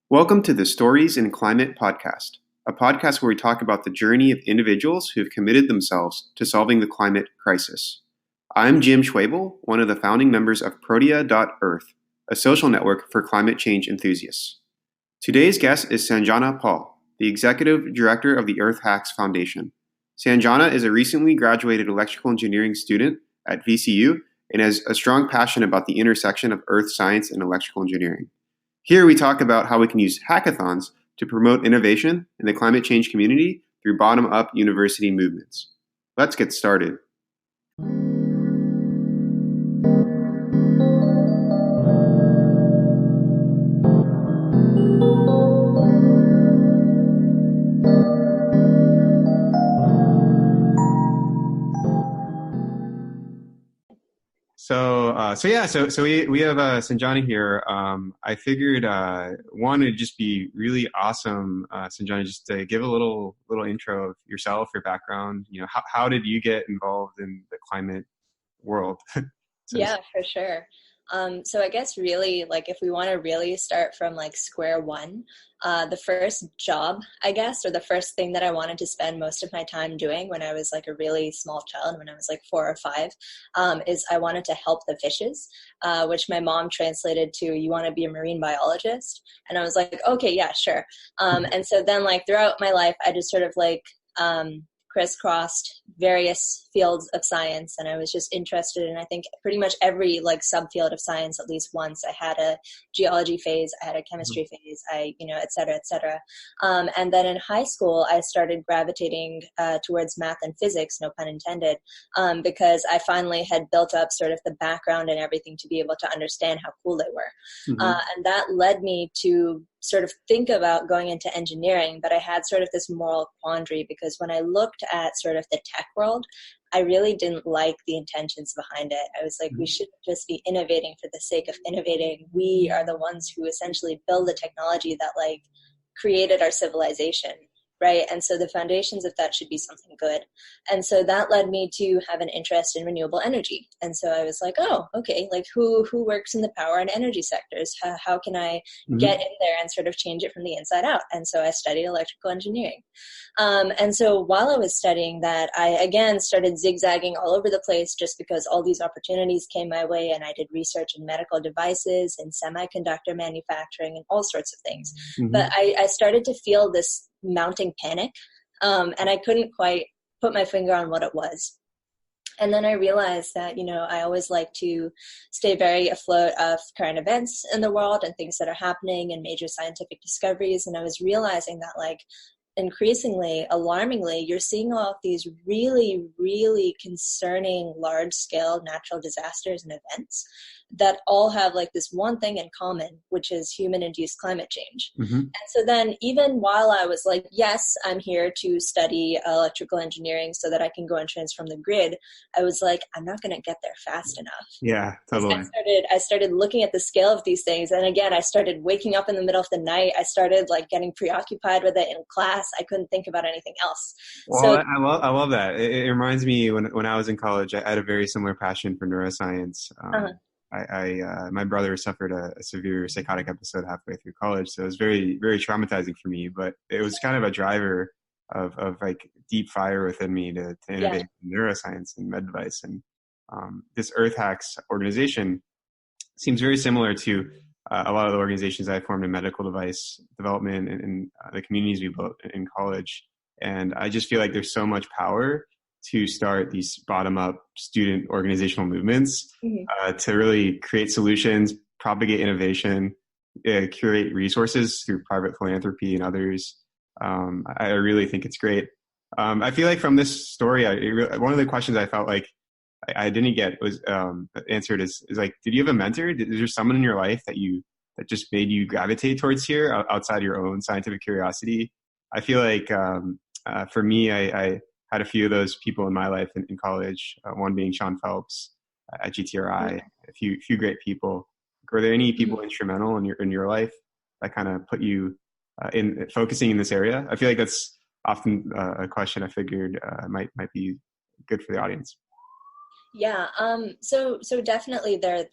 Welcome to the Stories in Climate podcast, a podcast where we talk about the journey of individuals who have committed themselves to solving the climate crisis. I'm Jim Schwabel, one of the founding members of Protea.Earth, a social network for climate change enthusiasts. Today's guest is Sanjana Paul, the executive director of the Earth Hacks Foundation. Sanjana is a recently graduated electrical engineering student at VCU and has a strong passion about the intersection of earth science and electrical engineering. Here we talk about how we can use hackathons to promote innovation in the climate change community through bottom-up university movements. Let's get started. So we have Sanjana here. I figured one would just be really awesome, Sanjana, just to give a little intro of yourself, your background. You know, how did you get involved in the climate world? Yeah, for sure. So I guess really, like, if we want to really start from like square one, the first job, I guess, or the first thing that I wanted to spend most of my time doing when I was like a really small child, when I was like 4 or 5, is I wanted to help the fishes, which my mom translated to, "You want to be a marine biologist?" And I was like, okay, yeah, sure. And so then like throughout my life, I just sort of like, crisscrossed various fields of science, and I was just interested in, I think, pretty much every like subfield of science at least once. I had a geology phase, I had a chemistry phase, et cetera, et cetera. And then in high school, I started gravitating towards math and physics, no pun intended, because I finally had built up sort of the background and everything to be able to understand how cool they were. And that led me to sort of think about going into engineering, but I had sort of this moral quandary because when I looked at sort of the tech world, I really didn't like the intentions behind it. I was like, we shouldn't just be innovating for the sake of innovating. We are the ones who essentially build the technology that like created our civilization, right? And so the foundations of that should be something good. And so that led me to have an interest in renewable energy. And so I was like, oh, okay, like who works in the power and energy sectors? How can I get in there and sort of change it from the inside out? And so I studied electrical engineering. And so while I was studying that, I again started zigzagging all over the place just because all these opportunities came my way, and I did research in medical devices and semiconductor manufacturing and all sorts of things. But I started to feel this mounting panic, and I couldn't quite put my finger on what it was. And then I realized that, I always like to stay very afloat of current events in the world and things that are happening and major scientific discoveries. And I was realizing that, like, increasingly, alarmingly, you're seeing all of these really, really concerning large-scale natural disasters and events that all have like this one thing in common, which is human-induced climate change. And so then even while I was like, yes, I'm here to study electrical engineering so that I can go and transform the grid, I was like, I'm not going to get there fast enough. Yeah, totally. I started looking at the scale of these things. And again, I started waking up in the middle of the night. I started like getting preoccupied with it in class. I couldn't think about anything else. Well, So I love that. It reminds me when I was in college, I had a very similar passion for neuroscience. My brother suffered a severe psychotic episode halfway through college, so it was very, very traumatizing for me. But it was kind of a driver of like deep fire within me to innovate in neuroscience and med device. And this Earth Hacks organization seems very similar to a lot of the organizations I formed in medical device development and the communities we built in college. And I just feel like there's so much power to start these bottom-up student organizational movements to really create solutions, propagate innovation, curate resources through private philanthropy and others. I really think it's great. I feel like from this story, one of the questions I felt like I didn't get was answered is like, did you have a mentor? Is there someone in your life that just made you gravitate towards here outside your own scientific curiosity? I feel like for me, I had a few of those people in my life in college, one being Sean Phelps at GTRI, a few great people. Were there any people instrumental in your life that kind of put you in focusing in this area? I feel like that's often a question I figured might be good for the audience. Yeah, so definitely there.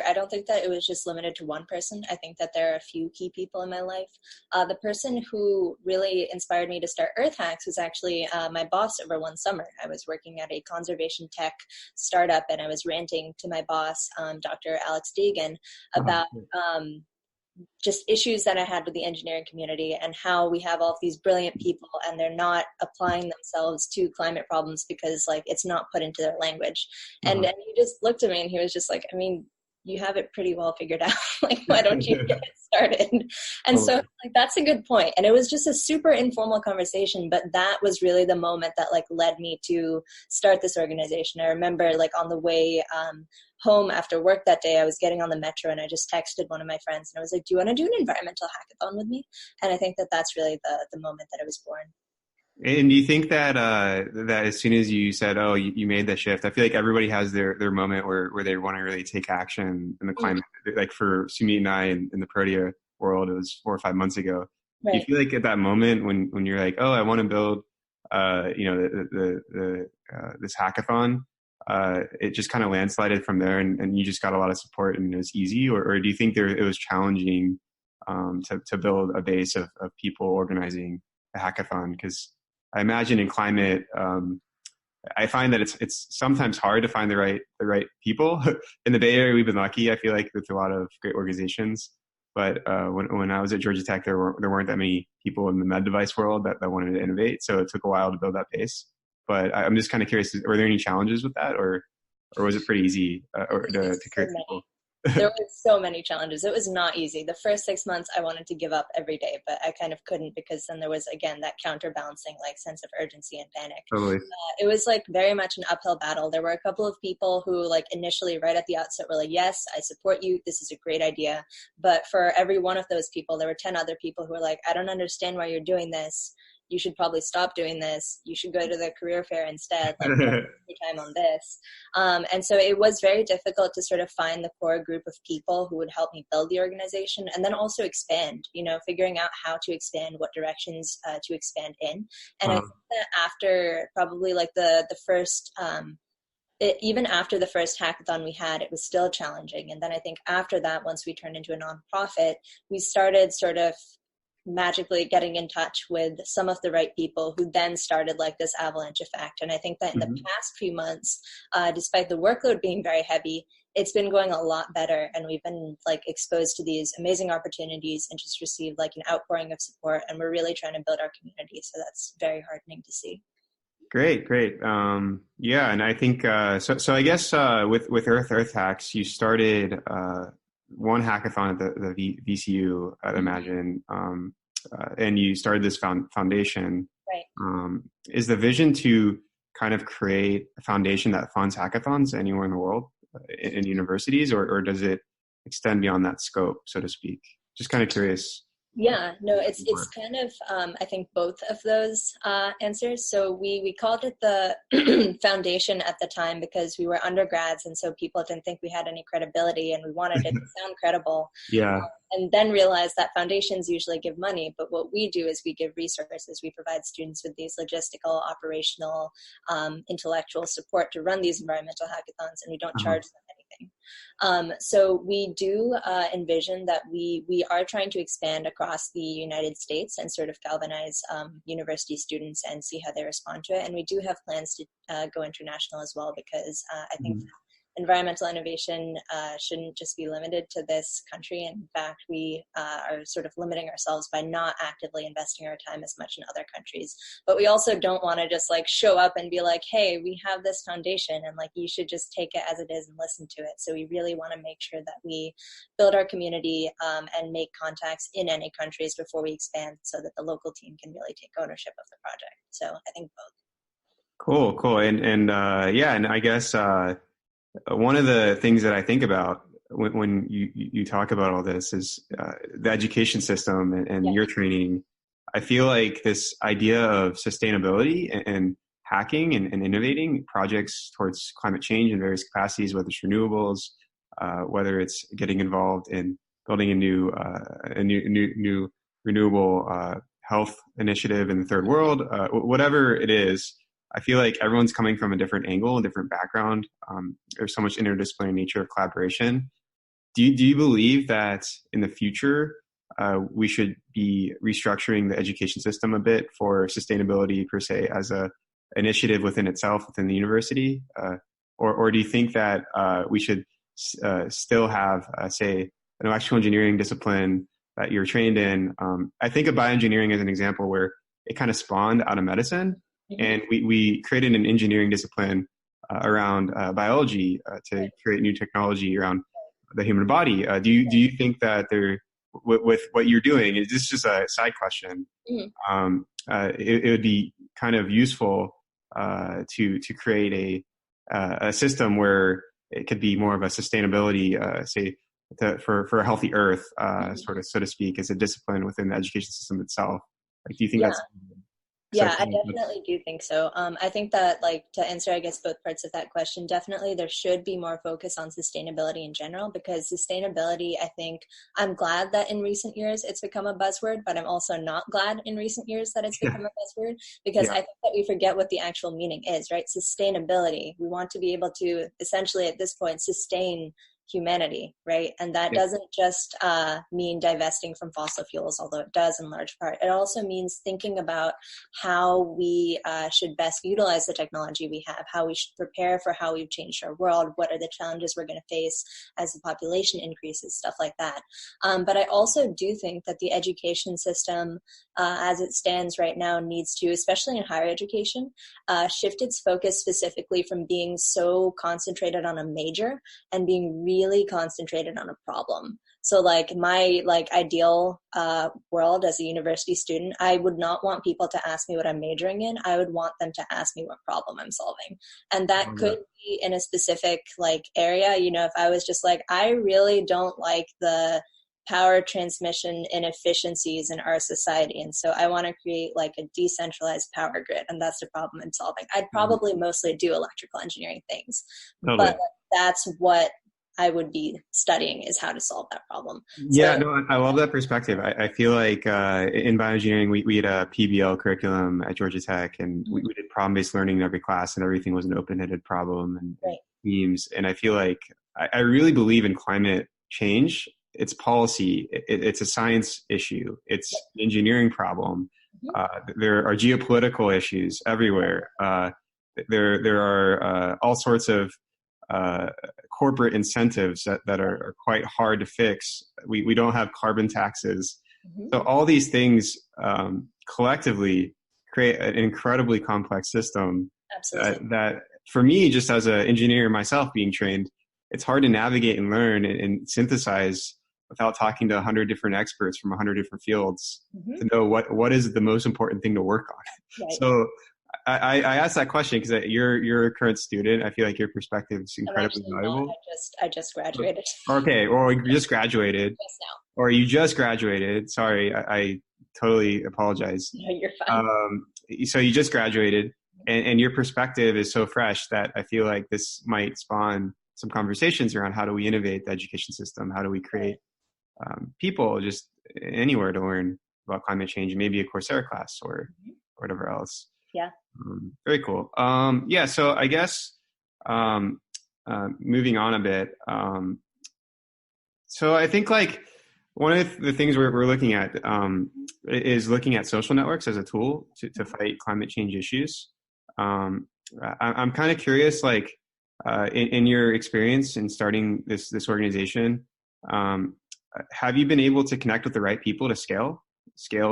I don't think that it was just limited to one person. I think that there are a few key people in my life. The person who really inspired me to start Earth Hacks was actually my boss over one summer. I was working at a conservation tech startup, and I was ranting to my boss, Dr. Alex Deegan, about just issues that I had with the engineering community and how we have all of these brilliant people and they're not applying themselves to climate problems because like it's not put into their language. And he just looked at me and he was just like, I mean, you have it pretty well figured out. Like, why don't you get it started? And so like, that's a good point. And it was just a super informal conversation, but that was really the moment that like led me to start this organization. I remember like on the way home after work that day, I was getting on the metro and I just texted one of my friends and I was like, do you want to do an environmental hackathon with me? And I think that that's really the moment that I was born. And do you think that that as soon as you said, "Oh, you made that shift," I feel like everybody has their moment where they want to really take action in the climate. Like for Sumit and I in the Protea world, it was 4 or 5 months ago. Right. Do you feel like at that moment when you're like, "Oh, I want to build, this hackathon," it just kind of landslided from there, and you just got a lot of support and it was easy, or do you think it was challenging to build a base of people organizing a hackathon? Because I imagine in climate, I find that it's sometimes hard to find the right people. In the Bay Area, we've been lucky, I feel like, with a lot of great organizations. But when I was at Georgia Tech, there weren't that many people in the med device world that wanted to innovate. So it took a while to build that base. But I'm just kind of curious, were there any challenges with that, or was it pretty easy to create people? There were so many challenges. It was not easy. The first 6 months I wanted to give up every day, but I kind of couldn't because then there was, again, that counterbalancing like sense of urgency and panic. Totally. It was like very much an uphill battle. There were a couple of people who like initially right at the outset were like, yes, I support you. This is a great idea. But for every one of those people, there were 10 other people who were like, I don't understand why you're doing this. You should probably stop doing this. You should go to the career fair instead. Like, don't waste your time on this. And so it was very difficult to sort of find the core group of people who would help me build the organization and then also expand, figuring out how to expand, what directions to expand in. And I think that after probably like the first, even after the first hackathon we had, it was still challenging. And then I think after that, once we turned into a nonprofit, we started sort of magically getting in touch with some of the right people who then started like this avalanche effect. And I think that in the past few months, despite the workload being very heavy, it's been going a lot better. And we've been like exposed to these amazing opportunities and just received like an outpouring of support. And we're really trying to build our community. So that's very heartening to see. Great. Yeah. And I think, so I guess with Earth Hacks, you started one hackathon at the VCU, I'd imagine, and you started this foundation. Right. Is the vision to kind of create a foundation that funds hackathons anywhere in the world, in universities, or does it extend beyond that scope, so to speak? Just kind of curious. Yeah, no, it's kind of, I think both of those answers. So we called it the foundation at the time because we were undergrads. And so people didn't think we had any credibility and we wanted it to sound credible. Yeah. And then realized that foundations usually give money. But what we do is we give resources. We provide students with these logistical, operational, intellectual support to run these environmental hackathons, and we don't charge them anything. So we do envision that we are trying to expand across the United States and sort of galvanize university students and see how they respond to it. And we do have plans to go international as well, because I think environmental innovation shouldn't just be limited to this country. In fact, we are sort of limiting ourselves by not actively investing our time as much in other countries. But we also don't want to just like show up and be like, hey, we have this foundation and like you should just take it as it is and listen to it. So we really want to make sure that we build our community and make contacts in any countries before we expand, so that the local team can really take ownership of the project. So I think both. Cool. And yeah, and I guess one of the things that I think about when you talk about all this is the education system and your training. I feel like this idea of sustainability and hacking and innovating projects towards climate change in various capacities, whether it's renewables, whether it's getting involved in building a new renewable health initiative in the third world, whatever it is. I feel like everyone's coming from a different angle, a different background. There's so much interdisciplinary nature of collaboration. Do you believe that in the future we should be restructuring the education system a bit for sustainability per se as a initiative within itself within the university, or do you think that we should still have, say, an electrical engineering discipline that you're trained in? I think of bioengineering as an example where it kind of spawned out of medicine, and we created an engineering discipline around biology to create new technology around the human body. Do you think that with what you're doing, is this just a side question? It would be kind of useful to create a system where it could be more of a sustainability, say, for a healthy Earth, sort of, so to speak, as a discipline within the education system itself. Like, do you think that's? Yeah, I definitely do think so. I think that, like, to answer, I guess, both parts of that question, definitely there should be more focus on sustainability in general, because sustainability, I think, I'm glad that in recent years it's become a buzzword, but I'm also not glad in recent years that it's become a buzzword, because I think that we forget what the actual meaning is, right? Sustainability. We want to be able to essentially at this point sustain humanity, right? And that doesn't just mean divesting from fossil fuels, although it does in large part. It also means thinking about how we should best utilize the technology we have, how we should prepare for how we've changed our world, what are the challenges we're going to face as the population increases, stuff like that. But I also do think that the education system as it stands right now needs to, especially in higher education, shift its focus specifically from being so concentrated on a major and being really concentrated on a problem. So like my ideal world as a university student, I would not want people to ask me what I'm majoring in. I would want them to ask me what problem I'm solving. And that could be in a specific area. You know, if I was just like, I really don't like the power transmission inefficiencies in our society, and so I want to create like a decentralized power grid, and that's the problem I'm solving. I'd probably mostly do electrical engineering things, but that's what I would be studying, is how to solve that problem. Yeah, no, I love that perspective. I feel like in bioengineering, we had a PBL curriculum at Georgia Tech, and we did problem-based learning in every class, and everything was an open-ended problem and themes. And I feel like I really believe in climate change. It's policy. It's a science issue. It's an engineering problem. There are geopolitical issues everywhere. There are all sorts of corporate incentives that are quite hard to fix. We don't have carbon taxes. So all these things collectively create an incredibly complex system that for me, just as an engineer myself being trained, it's hard to navigate and learn and synthesize without talking to 100 different experts from 100 different fields to know what is the most important thing to work on. So I asked that question because you're a current student. I feel like your perspective is incredibly valuable. I just graduated. Okay, or you just graduated. Just now. Or you just graduated. Sorry, I totally apologize. No, you're fine. So you just graduated, and your perspective is so fresh that I feel like this might spawn some conversations around how do we innovate the education system? How do we create people just anywhere to learn about climate change, maybe a Coursera class or whatever else. Yeah. Very cool. So I guess moving on a bit. So I think like one of the things we're looking at is looking at social networks as a tool to fight climate change issues. I'm kind of curious, like in your experience in starting this organization, have you been able to connect with the right people to scale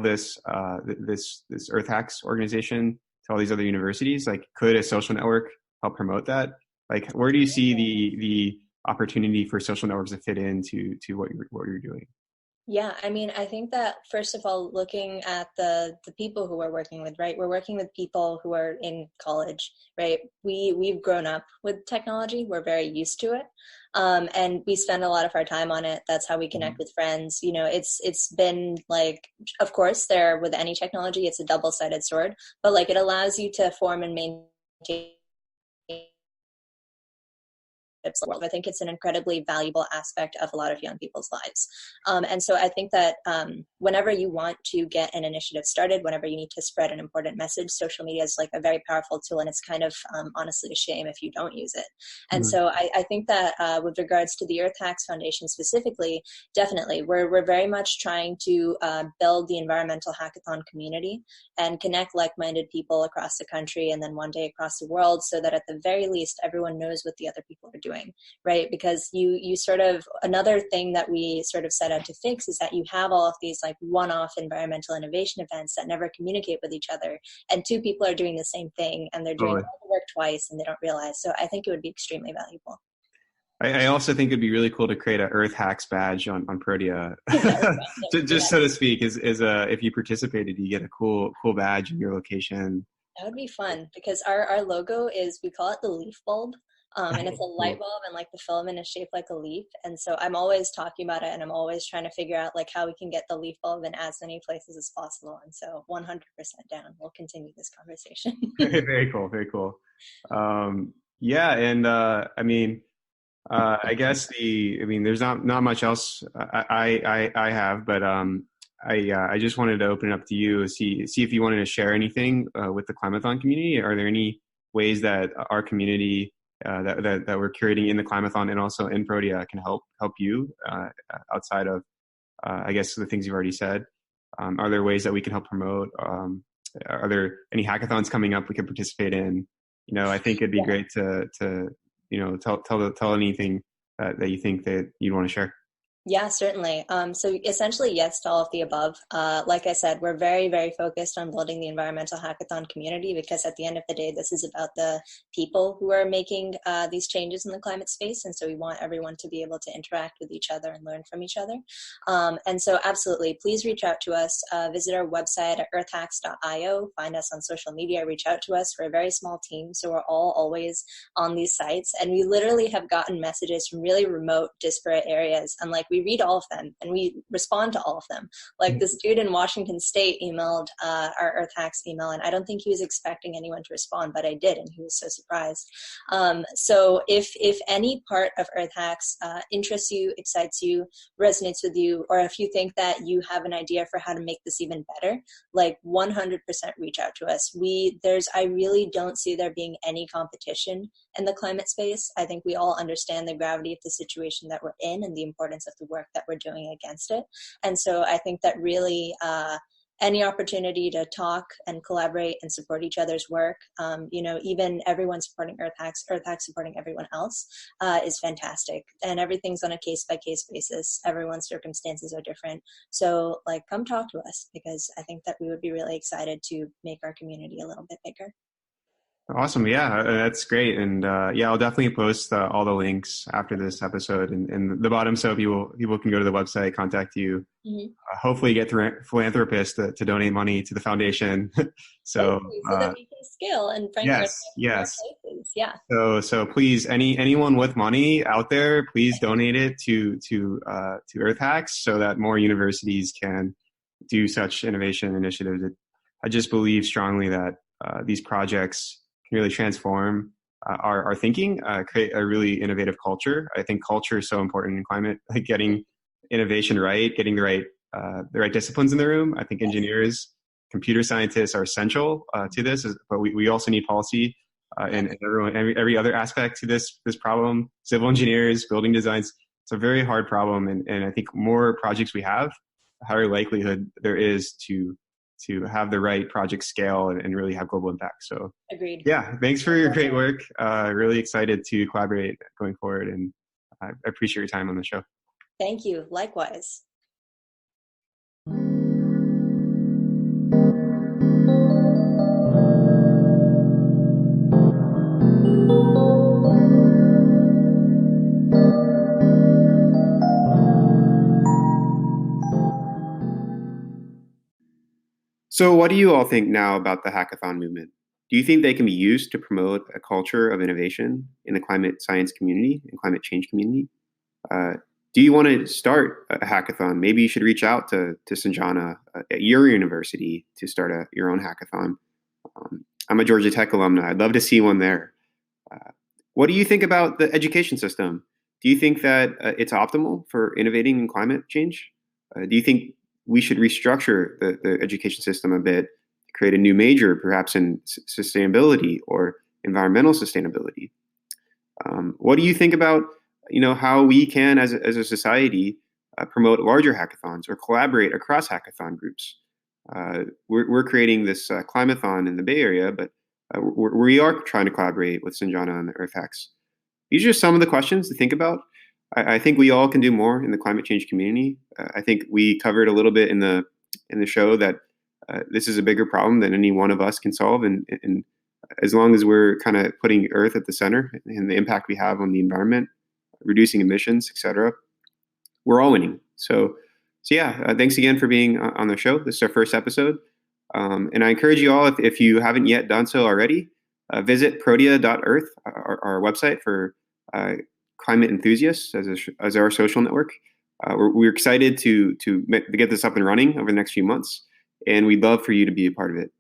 this this Earth Hacks organization to all these other universities? Like, could a social network help promote that? Like, where do you see the opportunity for social networks to fit into what you're doing? Yeah, I mean, I think that first of all, looking at the people who we're working with, right? We're working with people who are in college, right? We've grown up with technology. We're very used to it. And we spend a lot of our time on it. That's how we connect with friends. You know, it's been like, of course, with any technology, it's a double-sided sword, but like it allows you to form and maintain. I think it's an incredibly valuable aspect of a lot of young people's lives. And so I think that whenever you want to get an initiative started, whenever you need to spread an important message, social media is like a very powerful tool, and it's kind of honestly a shame if you don't use it. And so I think that with regards to the Earth Hacks Foundation specifically, definitely, we're very much trying to build the environmental hackathon community and connect like-minded people across the country and then one day across the world, so that at the very least everyone knows what the other people are doing, right? Because you sort of, another thing that we sort of set out to fix is that you have all of these like one-off environmental innovation events that never communicate with each other, and two people are doing the same thing and they're doing all the work twice and they don't realize. So I think it would be extremely valuable. I also think it'd be really cool to create an Earth Hacks badge on Protea, just so to speak. Is if you participated, you get a cool badge in your location. That would be fun, because our logo is, we call it the leaf bulb, and it's a light bulb, and like the filament is shaped like a leaf. And so I'm always talking about it, and I'm always trying to figure out like how we can get the leaf bulb in as many places as possible. And so 100% down. We'll continue this conversation. Very cool, very cool. Yeah, and I mean. I guess there's not much else I have, but I just wanted to open it up to you, see if you wanted to share anything with the Climathon community. Are there any ways that our community that we're curating in the Climathon and also in Protea can help you outside of I guess the things you've already said? Are there ways that we can help promote? Are there any hackathons coming up we could participate in? I think it'd be great to tell anything that you think that you'd want to share. Yeah, certainly. So essentially, yes to all of the above. Like I said, we're very, very focused on building the environmental hackathon community, because at the end of the day, this is about the people who are making these changes in the climate space. And so we want everyone to be able to interact with each other and learn from each other. And so absolutely, please reach out to us. Visit our website at earthhacks.io. Find us on social media. Reach out to us. We're a very small team, so we're always on these sites. And we literally have gotten messages from really remote, disparate areas. And like, we read all of them and we respond to all of them. Like this dude in Washington State emailed our Earth Hacks email, and I don't think he was expecting anyone to respond, but I did, and he was so surprised. So if any part of Earth Hacks interests you, excites you, resonates with you, or if you think that you have an idea for how to make this even better, like 100% reach out to us. I really don't see there being any competition in the climate space. I think we all understand the gravity of the situation that we're in and the importance of the work that we're doing against it. And so I think that really any opportunity to talk and collaborate and support each other's work, even everyone supporting Earth Hacks supporting everyone else is fantastic. And everything's on a case-by-case basis. Everyone's circumstances are different. So come talk to us, because I think that we would be really excited to make our community a little bit bigger. Awesome. Yeah, that's great. And I'll definitely post all the links after this episode in the bottom, so people can go to the website, contact you, hopefully get philanthropists to donate money to the foundation. so that we can scale and bring yes. places. Yeah. So please, anyone with money out there, please donate it to Earth Hacks, so that more universities can do such innovation initiatives. I just believe strongly that these projects can really transform our thinking, create a really innovative culture. I think culture is so important in climate, like getting innovation right, getting the right disciplines in the room. I think engineers, computer scientists are essential to this, but we also need policy and every other aspect to this problem. Civil engineers, building designs. It's a very hard problem, and I think more projects we have, the higher likelihood there is to have the right project scale and really have global impact. So agreed. Yeah, thanks for your great work. Really excited to collaborate going forward, and I appreciate your time on the show. Thank you. Likewise. So what do you all think now about the hackathon movement? Do you think they can be used to promote a culture of innovation in the climate science community and climate change community? Do you want to start a hackathon? Maybe you should reach out to Sanjana at your university to start your own hackathon. I'm a Georgia Tech alumni. I'd love to see one there. What do you think about the education system? Do you think that it's optimal for innovating in climate change? Do you think we should restructure the education system a bit, create a new major, perhaps in sustainability or environmental sustainability. What do you think about, how we can, as a society, promote larger hackathons or collaborate across hackathon groups? We're creating this climathon in the Bay Area, but we are trying to collaborate with Sanjana and the Earth Hacks. These are just some of the questions to think about. I think we all can do more in the climate change community. I think we covered a little bit in the show that this is a bigger problem than any one of us can solve, and as long as we're kind of putting Earth at the center and the impact we have on the environment, reducing emissions, etc., we're all winning. So yeah, thanks again for being on the show. This is our first episode. And I encourage you all, if you haven't yet done so already, visit protea.earth, our website for climate enthusiasts as our social network. We're excited to get this up and running over the next few months, and we'd love for you to be a part of it.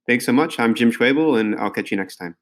Thanks so much. I'm Jim Schwabel, and I'll catch you next time.